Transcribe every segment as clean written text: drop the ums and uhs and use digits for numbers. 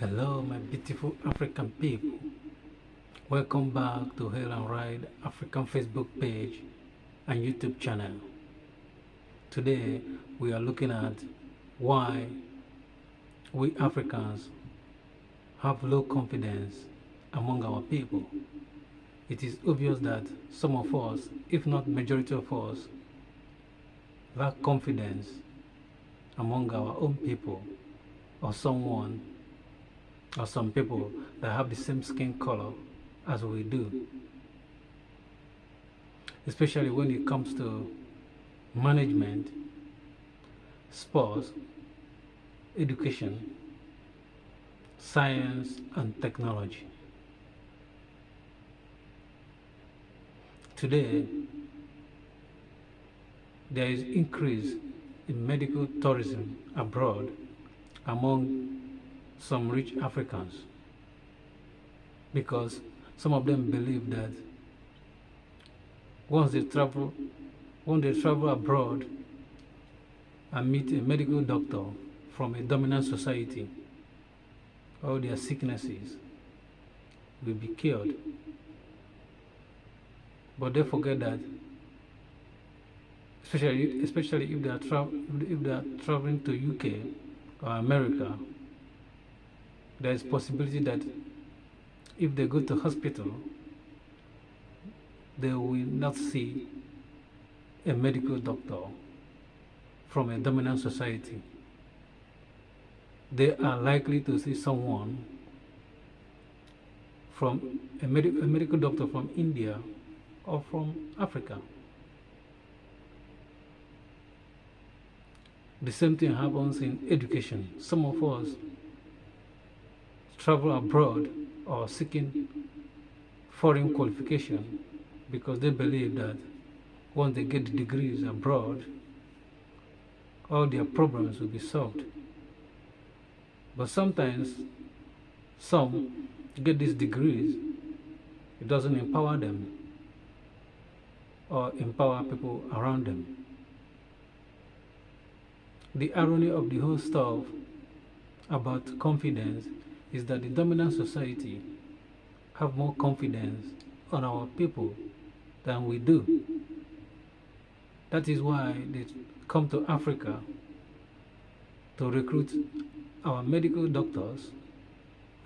Hello, my beautiful African people. Welcome back to Hail and Ride African Facebook page and YouTube channel. Today, we are looking at why we Africans have low confidence among our people. It is obvious that some of us, if not majority of us, lack confidence among our own people or someone or some people that have the same skin color as we do, especially when it comes to management, sports, education, science, and technology. Today, there is increase in medical tourism abroad among some rich Africans, because some of them believe that once they travel abroad and meet a medical doctor from a dominant society, all their sicknesses will be cured. But they forget that, especially if they are traveling to UK or America, there is possibility that if they go to hospital, they will not see a medical doctor from a dominant society. They are likely to see someone from a medical doctor from India or from Africa. The same thing happens in education. Some of us travel abroad or seeking foreign qualification because they believe that once they get the degrees abroad, all their problems will be solved. But sometimes some get these degrees, it doesn't empower them or empower people around them. The irony of the whole stuff about confidence is that the dominant society have more confidence on our people than we do. That is why they come to Africa to recruit our medical doctors,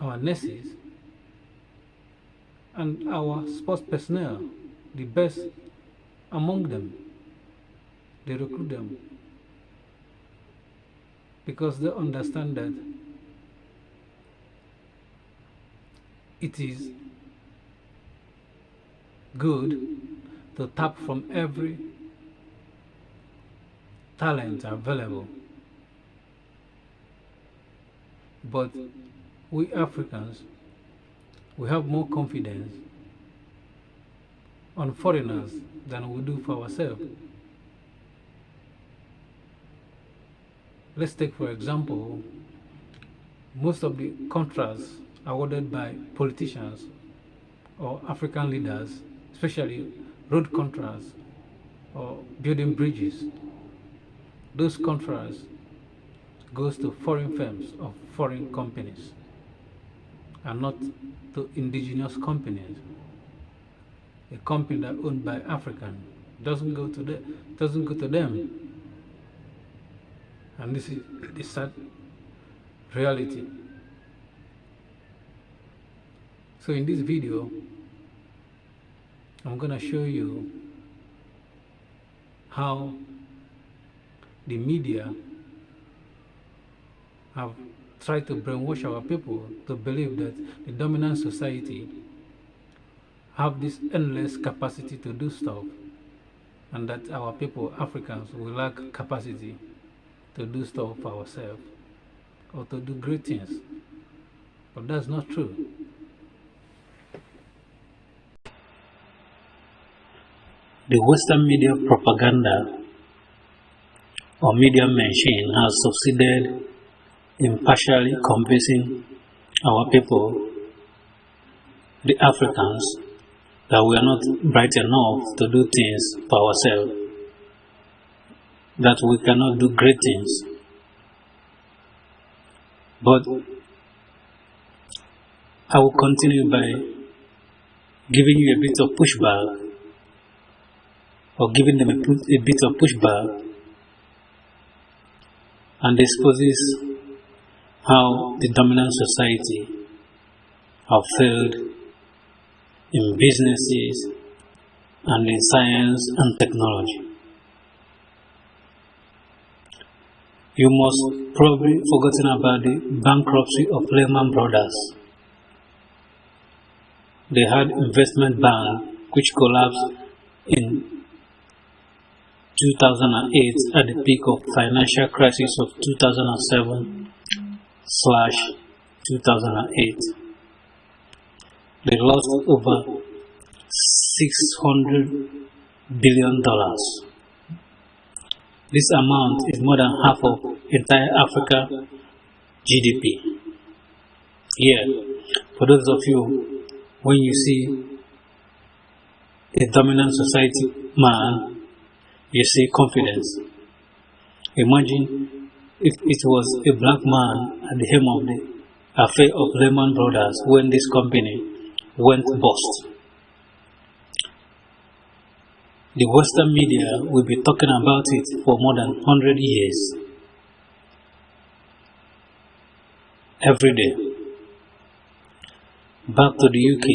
our nurses, and our sports personnel, the best among them. They recruit them because they understand that it is good to tap from every talent available. But we Africans, we have more confidence on foreigners than we do for ourselves. Let's take, for example, most of the contracts awarded by politicians or African leaders, especially road contracts or building bridges. Those contracts goes to foreign firms or foreign companies and not to indigenous companies. A company that owned by African doesn't go to them. And this is the sad reality. So in this video, I'm going to show you how the media have tried to brainwash our people to believe that the dominant society have this endless capacity to do stuff, and that our people, Africans, will lack capacity to do stuff for ourselves or to do great things. But that's not true. The Western media propaganda or media machine has succeeded in partially convincing our people, the Africans, that we are not bright enough to do things for ourselves, that we cannot do great things. But I will continue by giving you a bit of pushback, or giving them a bit of pushback, and exposes how the dominant society have failed in businesses and in science and technology. You must probably forgotten about the bankruptcy of Lehman Brothers. They had investment bank which collapsed in 2008 at the peak of financial crisis of 2007/2008. They lost over $600 billion. This amount is more than half of entire Africa GDP. Here, for those of you, when you see a dominant society man, you see confidence. Imagine if it was a black man at the helm of the affair of Lehman Brothers when this company went bust. The Western media will be talking about it for more than 100 years. Every day. Back to the UK,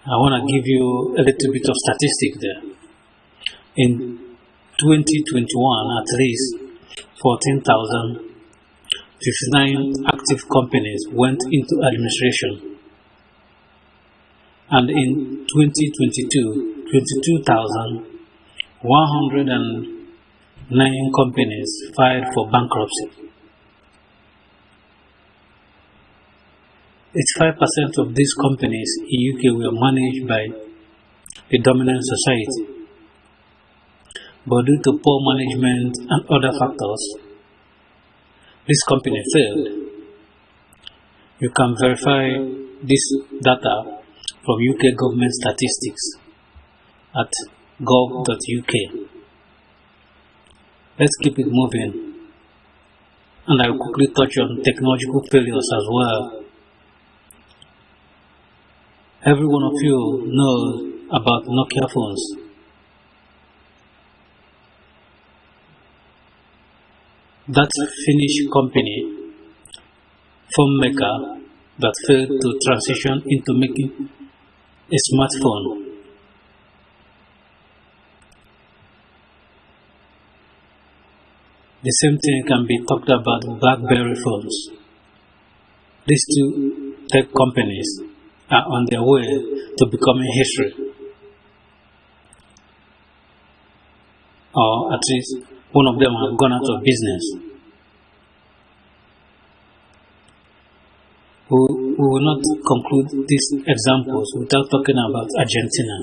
I want to give you a little bit of statistics there. In 2021, at least 14,059 active companies went into administration. And in 2022, 22,109 companies filed for bankruptcy. 85% of these companies in UK were managed by the dominant society. But due to poor management and other factors, this company failed. You can verify this data from UK government statistics at gov.uk. Let's keep it moving, and I will quickly touch on technological failures as well. Every one of you knows about Nokia phones. That Finnish company, phone maker, that failed to transition into making a smartphone. The same thing can be talked about BlackBerry phones. These two tech companies are on their way to becoming history. Or at least one of them has gone out of business. We will not conclude these examples without talking about Argentina,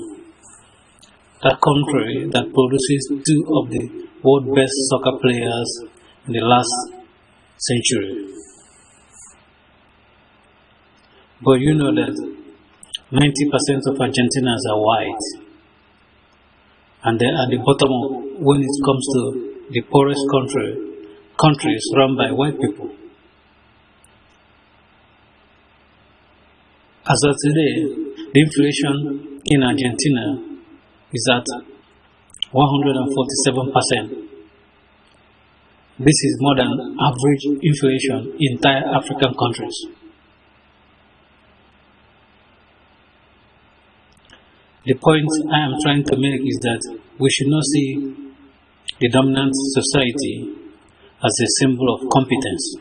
that country that produces two of the world's best soccer players in the last century. But you know that 90% of Argentinians are white, and they are at the bottom of when it comes to the poorest countries run by white people. As of today, the inflation in Argentina is at 147%. This is more than average inflation in entire African countries. The point I am trying to make is that we should not see the dominant society as a symbol of competence.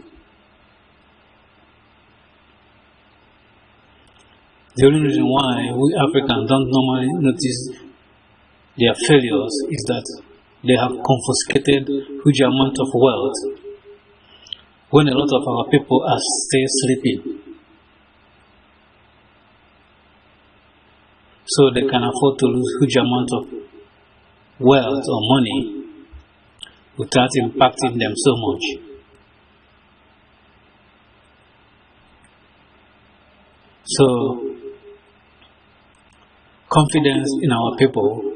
The only reason why we Africans don't normally notice their failures is that they have confiscated huge amount of wealth when a lot of our people are still sleeping. So they can afford to lose huge amount of wealth or money without impacting them so much. So confidence in our people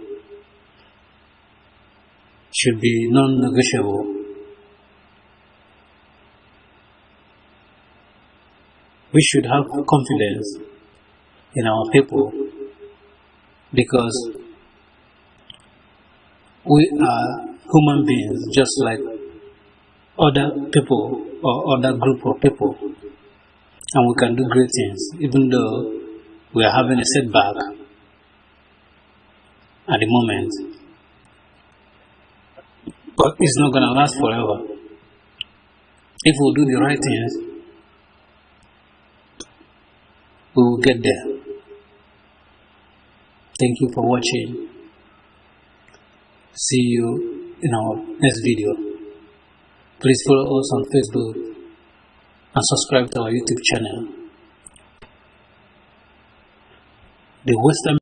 should be non-negotiable. We should have confidence in our people because we are human beings just like other people or other group of people, and we can do great things even though we are having a setback at the moment, but it's not going to last forever. If we do the right things, we will get there. Thank you for watching. See you in our next video. Please follow us on Facebook and subscribe to our YouTube channel. The Western